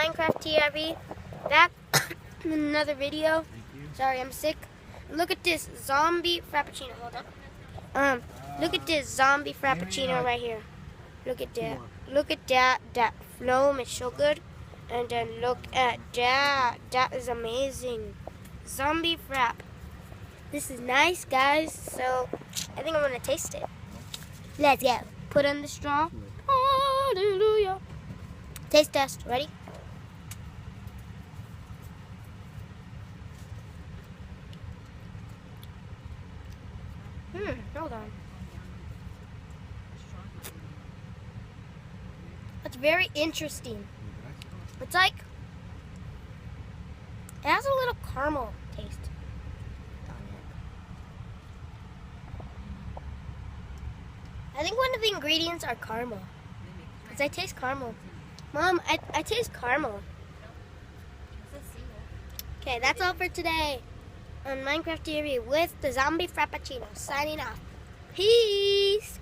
Minecraft TRV. Back in another video. Sorry, I'm sick. Look at this zombie Frappuccino. Hold on. Look at this zombie Frappuccino right here. Look at that. Look at that. That foam is so good. And then look at that. That is amazing. Zombie Frap. This is nice, guys. So I think I'm gonna taste it. Let's go. Put in the straw. Hallelujah. Taste test. Ready? Hold on. That's very interesting. It's like, it has a little caramel taste on it. I think one of the ingredients are caramel. Because I taste caramel. Mom, I taste caramel. Okay, that's all for today on Minecraft TV with the Zombie Frappuccino. Signing off. Peace!